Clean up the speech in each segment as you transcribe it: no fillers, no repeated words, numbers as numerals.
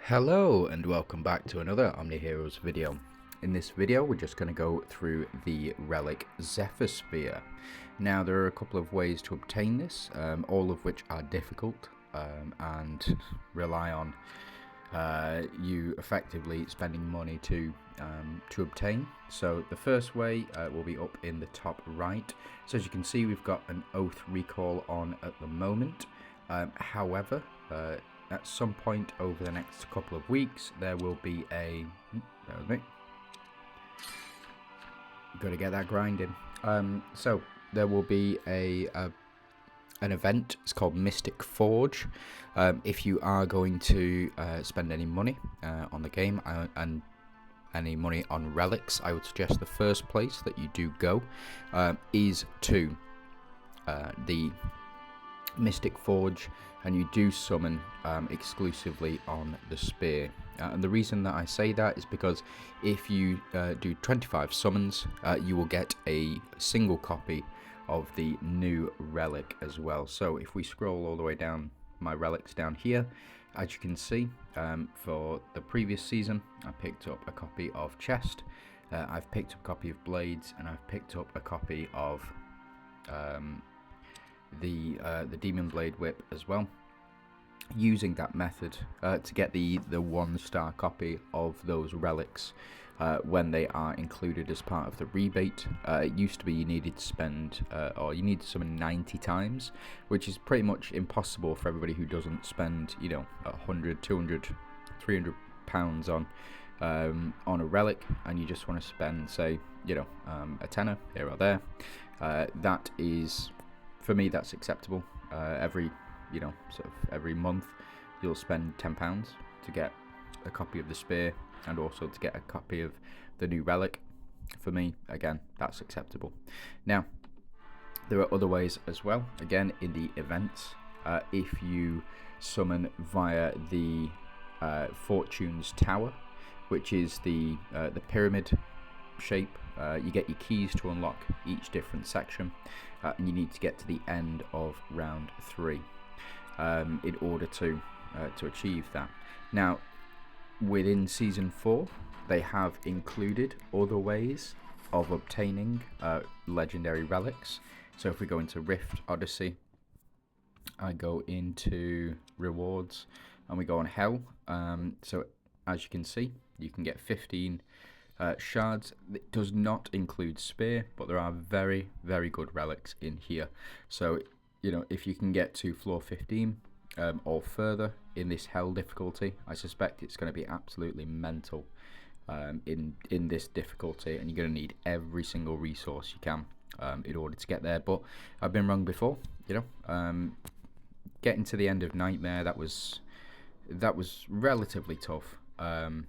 Hello and welcome back to another OMNIHEROES video. In this video we're just going to go through the Relic Zephyr Spear. Now there are a couple of ways to obtain this, all of which are difficult and rely on you effectively spending money to obtain. So the first way will be up in the top right. So as you can see, we've got an Oath recall on at the moment. However, at some point over the next couple of weeks, there will be a... That was me. Got to get that grinding. So there will be an event. It's called Mystic Forge. If you are going to spend any money on the game and any money on relics, I would suggest the first place that you do go is to the Mystic Forge, and you do summon exclusively on the spear. And the reason that I say that is because if you do 25 summons, you will get a single copy of the new relic as well. So if we scroll all the way down, my relics down here, as you can see, for the previous season I picked up a copy of Chest, I've picked up a copy of Blades, and I've picked up a copy of the Demon Blade Whip as well, using that method to get the 1-star copy of those relics when they are included as part of the rebate. It used to be you needed to spend or you need to summon 90 times, which is pretty much impossible for everybody who doesn't spend 100, 200, 300 pounds on a relic, and you just want to spend, say, a tenner here or there. That is, for me, that's acceptable. Every month you'll spend £10 to get a copy of the spear and also to get a copy of the new relic. For me, again, that's acceptable. Now there are other ways as well. Again, in the events, if you summon via the Fortune's Tower, which is the pyramid shape, you get your keys to unlock each different section, and you need to get to the end of round 3 in order to achieve that. Now within season 4 they have included other ways of obtaining legendary relics. So if we go into Rift Odyssey, I go into rewards and we go on Hell. So as you can see, you can get 15 shards. It does not include spear, but there are very, very good relics in here. So if you can get to floor 15 or further in this hell difficulty, I suspect it's going to be absolutely mental in this difficulty, and you're going to need every single resource you can in order to get there. But I've been wrong before. Getting to the end of Nightmare, that was relatively tough. And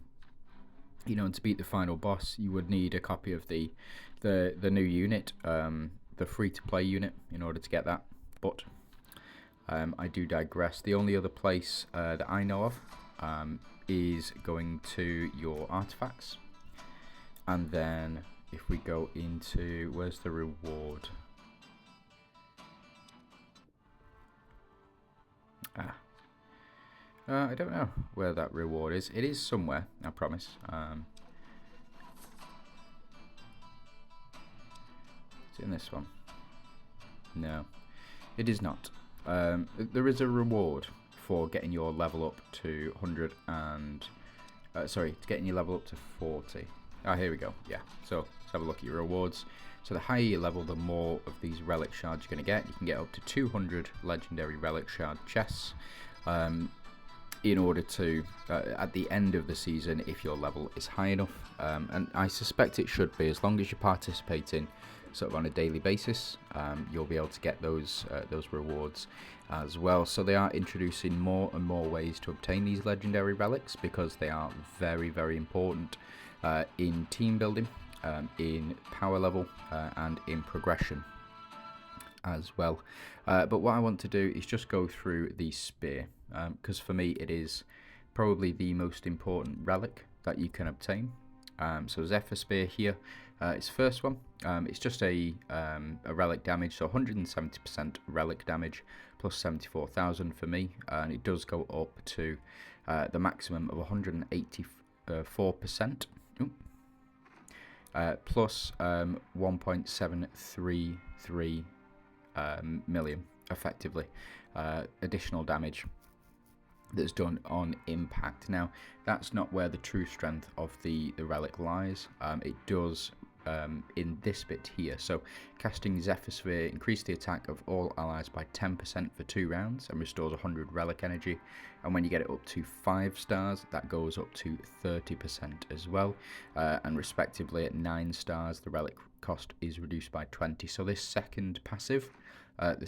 to beat the final boss, you would need a copy of the new unit, the free-to-play unit, in order to get that. But I do digress. The only other place that I know of is going to your artifacts, and then if we go into, where's the reward? I don't know where that reward is. It is somewhere, I promise. It's in this one. No, it is not. There is a reward for getting your level up to 100 and... getting your level up to 40. Here we go. Yeah, so let's have a look at your rewards. So the higher your level, the more of these relic shards you're going to get. You can get up to 200 legendary relic shard chests in order to, at the end of the season, if your level is high enough. And I suspect it should be, as long as you're participating sort of on a daily basis, you'll be able to get those rewards as well. So they are introducing more and more ways to obtain these legendary relics, because they are very, very important in team building, in power level, and in progression as well. But what I want to do is just go through the spear, because for me it is probably the most important relic that you can obtain. So Zephyr Spear here, it's first one. It's just a relic damage, so 170% relic damage plus 74,000 for me, and it does go up to the maximum of 184%. Plus 1.733 million, effectively, additional damage that's done on impact. Now, that's not where the true strength of the relic lies. It does in this bit here. So, casting Zephyr Spear increase the attack of all allies by 10% for 2 rounds and restores 100 relic energy. And when you get it up to 5 stars, that goes up to 30% as well. And respectively, at 9 stars, the relic cost is reduced by 20. So this second passive, the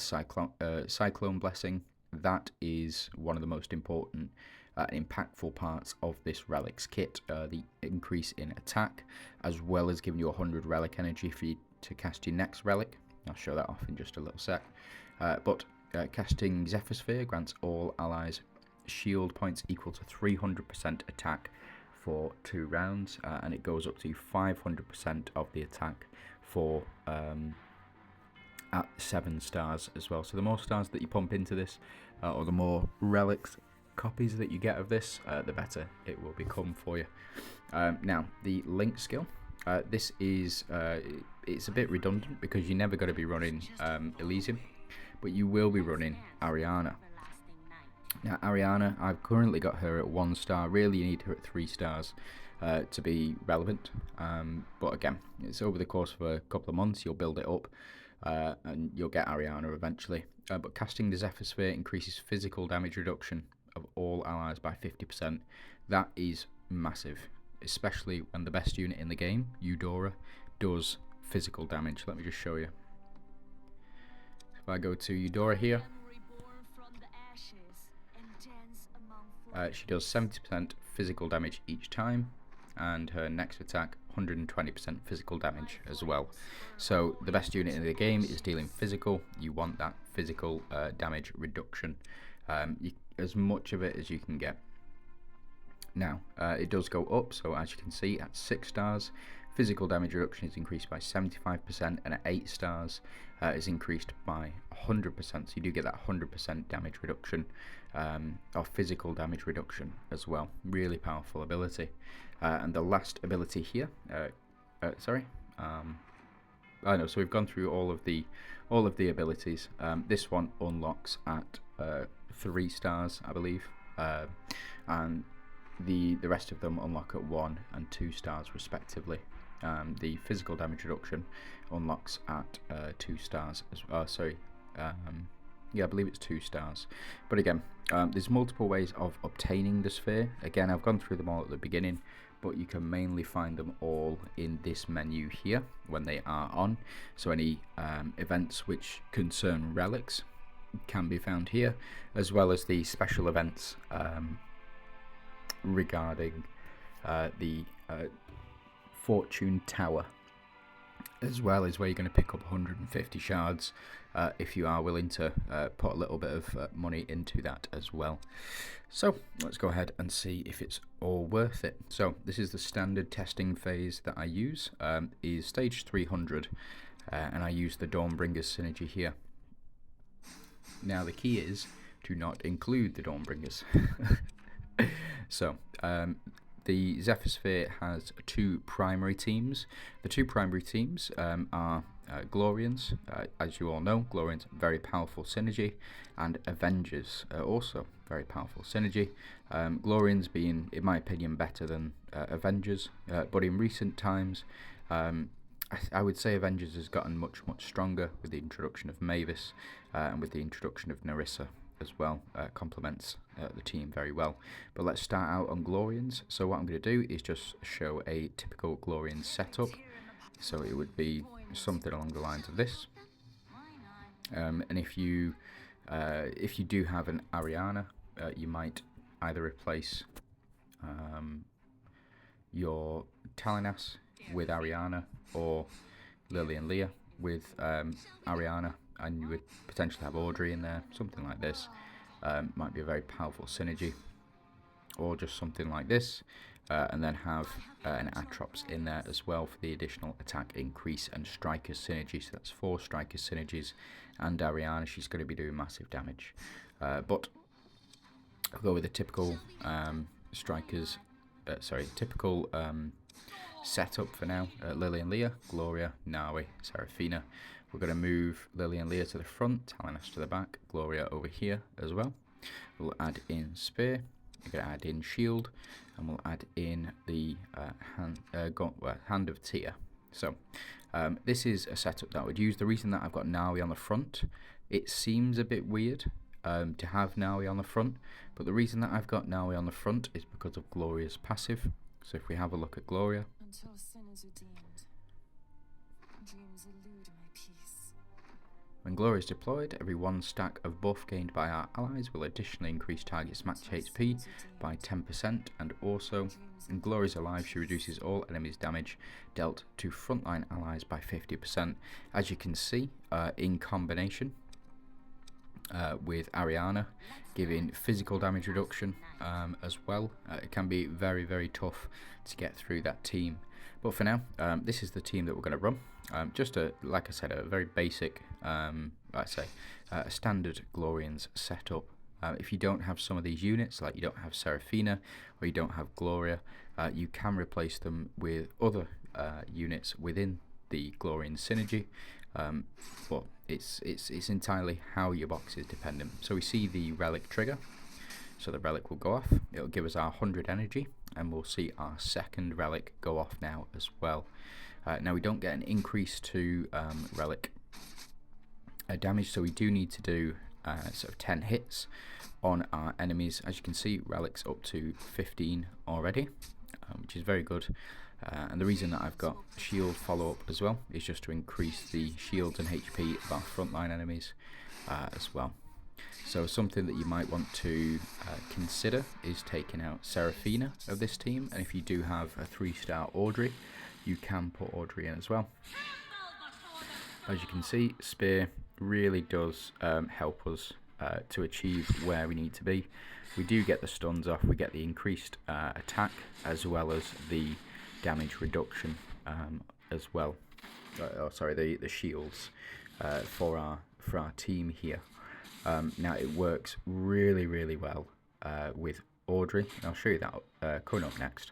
Cyclone Blessing, that is one of the most important impactful parts of this Relic's kit, the increase in attack, as well as giving you 100 relic energy for you to cast your next relic. I'll show that off in just a little sec. But casting Zephyr Spear grants all allies shield points equal to 300% attack for 2 rounds, and it goes up to 500% of the attack for at 7 stars as well. So the more stars that you pump into this, or the more relics copies that you get of this, the better it will become for you. Now, the link skill, this is it's a bit redundant because you're never going to be running Elysium, but you will be running Ariana. Now, Ariana, I've currently got her at 1 star. Really, you need her at 3 stars to be relevant. But again, it's over the course of a couple of months, you'll build it up, and you'll get Ariana eventually. But casting the Zephyr Spear increases physical damage reduction of all allies by 50%. That is massive, especially when the best unit in the game, Eudora, does physical damage. Let me just show you. If I go to Eudora here, she does 70% physical damage each time, and her next attack 120% physical damage as well. So the best unit in the game is dealing physical. You want that physical damage reduction, as much of it as you can get. Now, it does go up, so as you can see, at 6 stars, physical damage reduction is increased by 75%, and at 8 stars, is increased by 100%. So you do get that 100% damage reduction, or physical damage reduction as well. Really powerful ability. And the last ability here, so we've gone through all of the abilities. This one unlocks at 3 stars, I believe, and the rest of them unlock at 1 and 2 stars respectively. The physical damage reduction unlocks at 2 stars as well. Yeah, I believe it's 2 stars. But again, there's multiple ways of obtaining the sphere. Again, I've gone through them all at the beginning, but you can mainly find them all in this menu here when they are on. So any events which concern relics can be found here, as well as the special events regarding the Fortune Tower, as well as where you're going to pick up 150 shards if you are willing to put a little bit of money into that as well. So let's go ahead and see if it's all worth it. So this is the standard testing phase that I use, is stage 300, and I use the Dawnbringer's synergy here. Now the key is to not include the Dawnbringers. So the Zephyr Sphere has 2 primary teams. The 2 primary teams are Glorians, as you all know. Glorians, very powerful synergy, and Avengers, also very powerful synergy. Glorians being, in my opinion, better than Avengers, but in recent times, I would say Avengers has gotten much stronger with the introduction of Mavis and with the introduction of Narissa as well. Complements the team very well. But let's start out on Glorians. So what I'm going to do is just show a typical Glorian setup. So it would be something along the lines of this. And if you do have an Ariana, you might either replace your Talinas with Ariana, or Lily and Leah with Ariana, and you would potentially have Audrey in there, something like this. Might be a very powerful synergy, or just something like this, and then have an Atrops in there as well for the additional attack increase and striker synergy. So that's 4 striker synergies, and Ariana, she's going to be doing massive damage. But I'll go with the typical strikers, typical setup for now. Lily and Leah, Gloria, Nawi, Seraphina. We're going to move Lily and Leah to the front, Talinas to the back, Gloria over here as well. We'll add in Spear, we're going to add in Shield, and we'll add in the Hand of Tyr. So this is a setup that I would use. The reason that I've got Nawi on the front, it seems a bit weird to have Nawi on the front, but the reason that I've got Nawi on the front is because of Gloria's passive. So if we have a look at Gloria, until sin is redeemed, dreams elude my peace. When Gloria is deployed, every 1 stack of buff gained by our allies will additionally increase target's max HP by 10%, and also, when Gloria is alive, she reduces all enemies' damage dealt to frontline allies by 50%. As you can see, in combination with Ariana, giving physical damage reduction as well, it can be very, very tough to get through that team. But for now, this is the team that we're going to run. Just like I said, a very basic, I'd say, a standard Glorians setup. If you don't have some of these units, like you don't have Seraphina or you don't have Gloria, you can replace them with other units within the Glorian synergy. But it's entirely how your box is dependent. So we see the Relic trigger. So the Relic will go off. It'll give us our 100 energy, and we'll see our second Relic go off now as well. Now we don't get an increase to Relic damage, so we do need to do sort of 10 hits on our enemies. As you can see, Relic's up to 15 already, which is very good. And the reason that I've got shield follow-up as well is just to increase the shields and HP of our frontline enemies as well. So something that you might want to consider is taking out Seraphina of this team, and if you do have a 3-star Audrey, you can put Audrey in as well. As you can see, Spear really does help us to achieve where we need to be. We do get the stuns off, we get the increased attack as well as the damage reduction as well. The shields for our team here. Now it works really, really well with Audrey, and I'll show you that coming up next.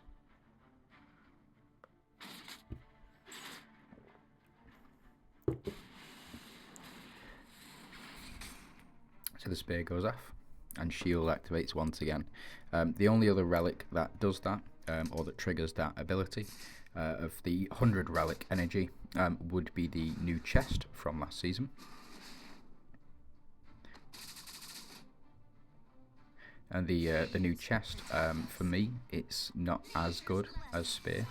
So the spear goes off and shield activates once again. The only other relic that does that or that triggers that ability of the 100 relic energy would be the new chest from last season. And the new chest, for me, it's not as good as Spear,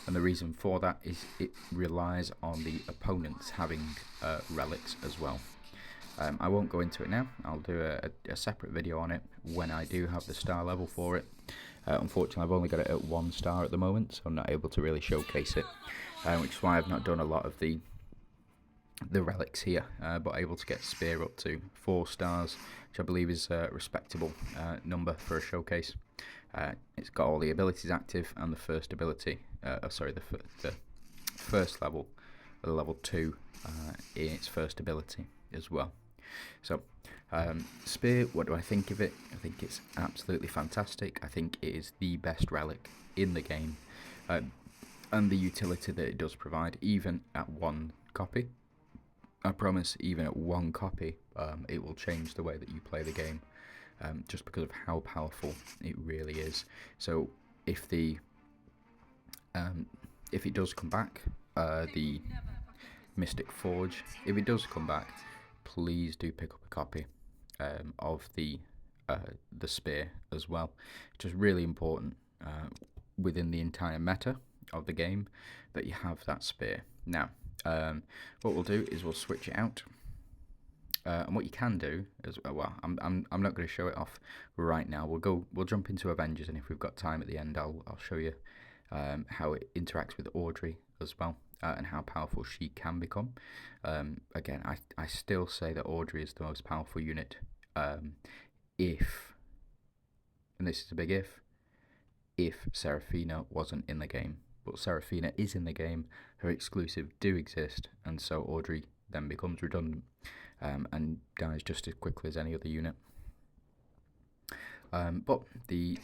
and the reason for that is it relies on the opponents having relics as well. I won't go into it now. I'll do a separate video on it when I do have the star level for it. Unfortunately, I've only got it at 1 star at the moment, so I'm not able to really showcase it, which is why I've not done a lot of the relics here, but able to get Spear up to 4 stars, which I believe is a respectable number for a showcase. It's got all the abilities active, and the first ability, the first level, level 2 in its first ability as well. So Spear, what do I think of it? I think it's absolutely fantastic. I think it is the best relic in the game, and the utility that it does provide, even at 1 copy. I promise, even at 1 copy, it will change the way that you play the game, just because of how powerful it really is. So if it does come back, the Mystic Forge, if it does come back, please do pick up a copy of the Spear as well. It's just really important within the entire meta of the game that you have that Spear. Now, what we'll do is we'll switch it out, and what you can do is, well, I'm not going to show it off right now. We'll jump into Avengers, and if we've got time at the end, I'll show you how it interacts with Audrey as well, and how powerful she can become. Again, I still say that Audrey is the most powerful unit, if, and this is a big if Seraphina wasn't in the game. But Seraphina is in the game, her exclusives do exist, and so Audrey then becomes redundant and dies just as quickly as any other unit. But the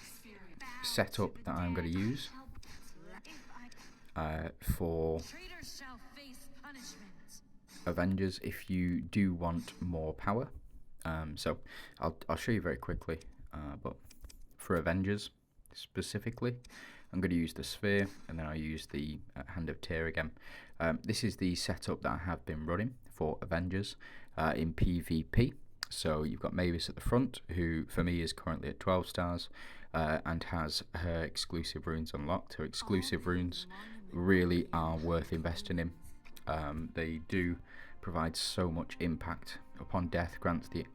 setup that I'm going to use for Avengers, if you do want more power, so I'll show you very quickly, but for Avengers specifically, I'm going to use the Sphere, and then I'll use the Hand of Tyr again. This is the setup that I have been running for Avengers in PvP. So you've got Mavis at the front, who for me is currently at 12 stars and has her exclusive runes unlocked. Her exclusive runes really are worth investing in. They do provide so much impact. Upon death, grants the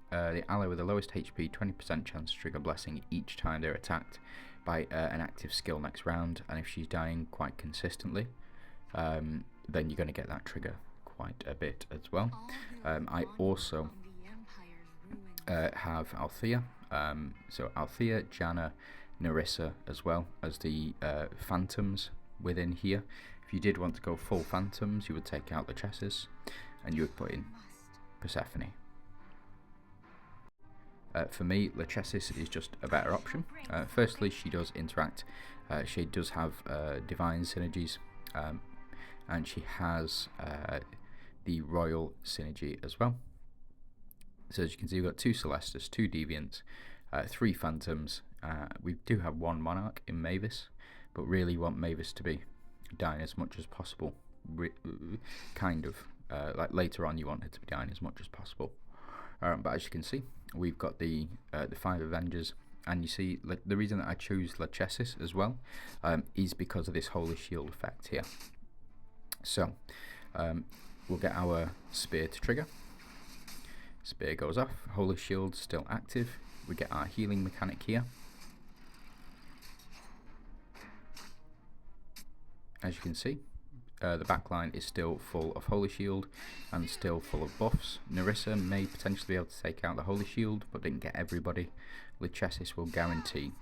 ally with the lowest HP 20% chance to trigger Blessing each time they're attacked by an active skill next round, and if she's dying quite consistently, then you're going to get that trigger quite a bit as well. I also have Althea, so Althea, Janna, Nerissa as well as the Phantoms within here. If you did want to go full Phantoms, you would take out Lachesis and you would put in Persephone. For me, Lachesis is just a better option. Firstly, she does interact, she does have divine synergies, and she has the royal synergy as well. So as you can see, we've got 2 Celestus, 2 Deviants, 3 Phantoms. We do have 1 Monarch in Mavis, but really want Mavis to be dying as much as possible. Kind of. Like later on you want her to be dying as much as possible. But as you can see, we've got the 5 Avengers, and you see the reason that I choose Lachesis as well is because of this Holy Shield effect here. So we'll get our Spear to trigger. Spear goes off, Holy Shield still active. We get our healing mechanic here. As you can see, the backline is still full of Holy Shield and still full of buffs. Nerissa may potentially be able to take out the Holy Shield, but didn't get everybody. Lachesis will guarantee.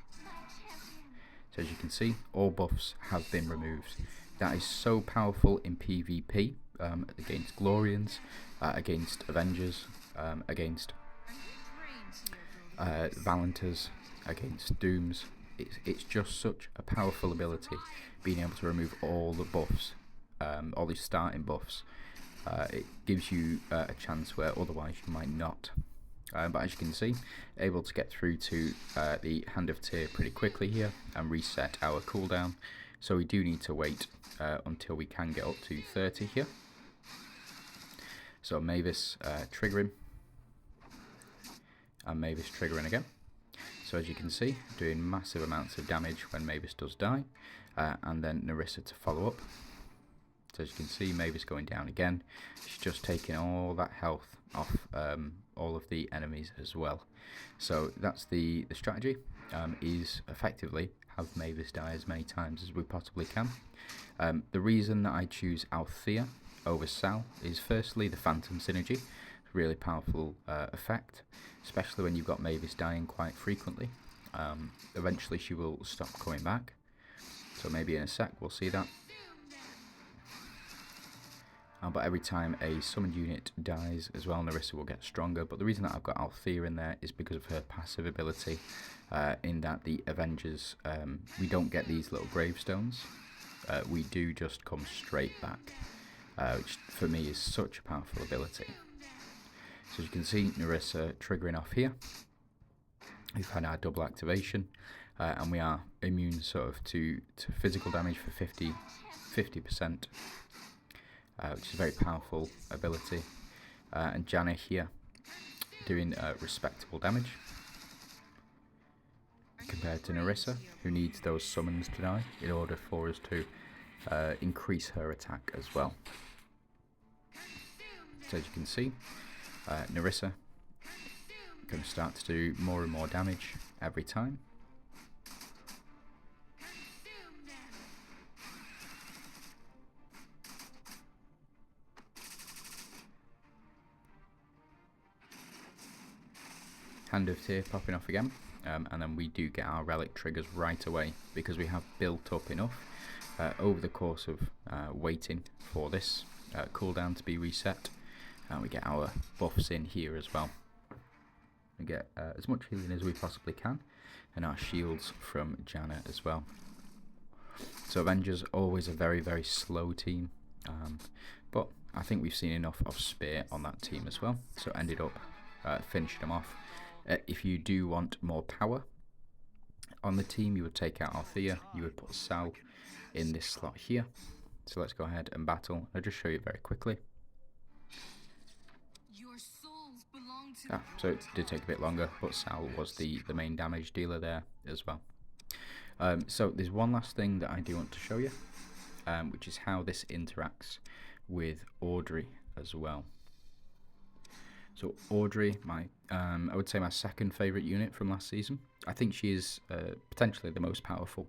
So as you can see, all buffs have been removed. That is so powerful in PvP, against Glorians, against Avengers, against Valenters, against Dooms. It's just such a powerful ability, being able to remove all the buffs, all these starting buffs. It gives you a chance where otherwise you might not. But as you can see, able to get through to the Hand of Tyr pretty quickly here and reset our cooldown. So we do need to wait until we can get up to 30 here. So Mavis triggering, and Mavis triggering again. So as you can see, doing massive amounts of damage when Mavis does die, and then Nerissa to follow up. So as you can see, Mavis going down again. She's just taking all that health off all of the enemies as well. So that's the strategy, is effectively have Mavis die as many times as we possibly can. The reason that I choose Althea over Sal is firstly the Phantom synergy. Really powerful effect, especially when you've got Mavis dying quite frequently. Eventually she will stop coming back, so maybe in a sec we'll see that. But every time a summoned unit dies as well, Nerissa will get stronger. But the reason that I've got Althea in there is because of her passive ability, in that the Avengers, we don't get these little gravestones. We do just come straight back, which for me is such a powerful ability. So as you can see, Nerissa triggering off here. We've had our double activation, and we are immune sort of to physical damage for 50%, which is a very powerful ability. And Janna here doing respectable damage compared to Nerissa, who needs those summons to die in order for us to increase her attack as well. So as you can see, Nerissa going to start to do more and more damage every time. Hand of Tyr popping off again, and then we do get our relic triggers right away because we have built up enough over the course of waiting for this cooldown to be reset. And we get our buffs in here as well. We get as much healing as we possibly can. and our shields from Janna as well. So Avengers, always a very, very slow team, but I think we've seen enough of Spear on that team as well, so ended up finishing them off. If you do want more power on the team, you would take out Althea, you would put Sal in this slot here. So let's go ahead and battle. I'll just show you very quickly. So it did take a bit longer, but Sal was the main damage dealer there as well. So there's one last thing that I do want to show you, which is how this interacts with Audrey as well. So Audrey, I would say my second favourite unit from last season. I think she is potentially the most powerful,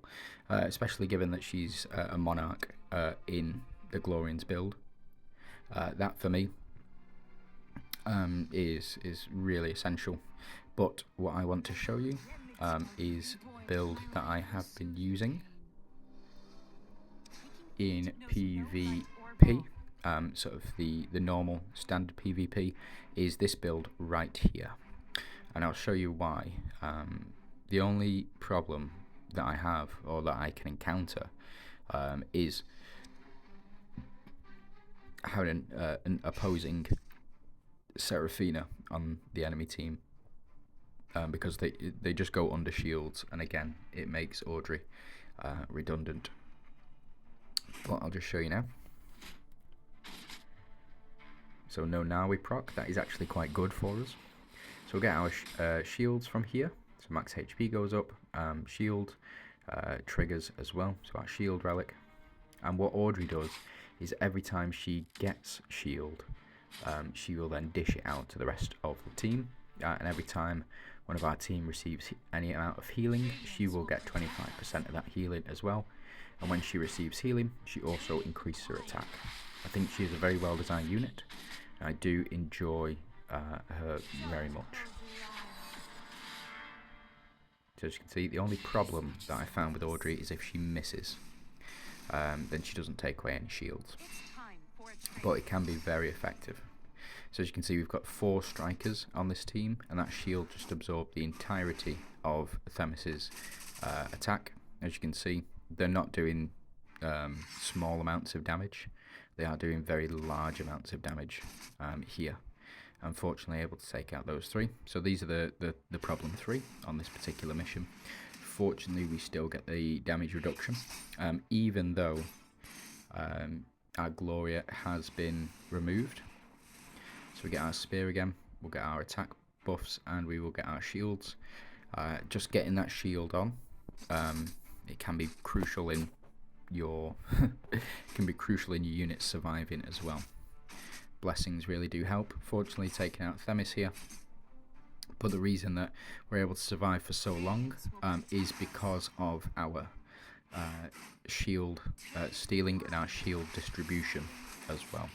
especially given that she's a Monarch in the Glorians build. That for me is really essential. But what I want to show you is a build that I have been using in PvP. Sort of the normal standard PvP is this build right here, and I'll show you why. The only problem that I have, or that I can encounter, is having an opposing Seraphina on the enemy team, because they just go under shields, and again it makes Audrey redundant. But I'll just show you now. So no Nawi proc, that is actually quite good for us. So we'll get our shields from here, so max HP goes up, shield triggers as well, so our shield relic. And what Audrey does is every time she gets shield, she will then dish it out to the rest of the team, and every time one of our team receives any amount of healing, she will get 25% of that healing as well. And when she receives healing, she also increases her attack. I think she is a very well designed unit. I do enjoy her very much. So as you can see, the only problem that I found with Audrey is if she misses, then she doesn't take away any shields. But it can be very effective. So as you can see, we've got 4 strikers on this team, and that shield just absorbed the entirety of Themis's attack. As you can see, they're not doing small amounts of damage. They are doing very large amounts of damage here. Unfortunately, able to take out those 3. So these are the problem 3 on this particular mission. Fortunately, we still get the damage reduction, even though our Gloria has been removed. So we get our spear again, we'll get our attack buffs, and we will get our shields. Just getting that shield on, it can be crucial in your unit surviving as well. Blessings really do help. Fortunately, taking out Themis here, but the reason that we're able to survive for so long is because of our shield stealing and our shield distribution as well.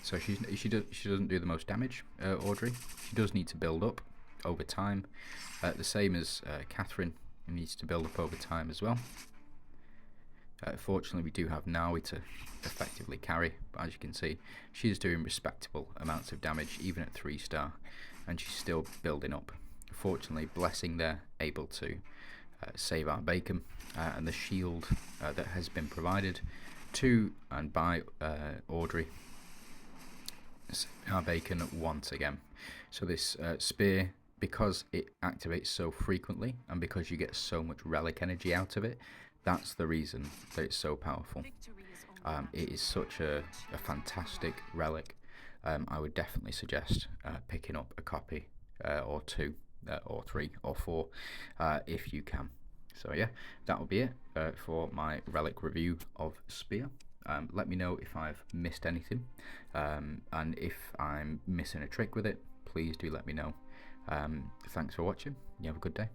So she doesn't do the most damage, Audrey. She does need to build up over time, the same as Catherine, who needs to build up over time as well. Fortunately, we do have Nawi to effectively carry, but as you can see, she's doing respectable amounts of damage even at 3-star, and she's still building up. Fortunately, Blessing there able to save our bacon, and the shield that has been provided to and by Audrey, our bacon once again. So this spear, because it activates so frequently and because you get so much relic energy out of it, that's the reason that it's so powerful. It is such a fantastic relic. I would definitely suggest picking up a copy or 2 or 3 or 4 if you can. So yeah, that will be it for my relic review of Spear. Let me know if I've missed anything, and if I'm missing a trick with it, please do let me know. Thanks for watching. You have a good day.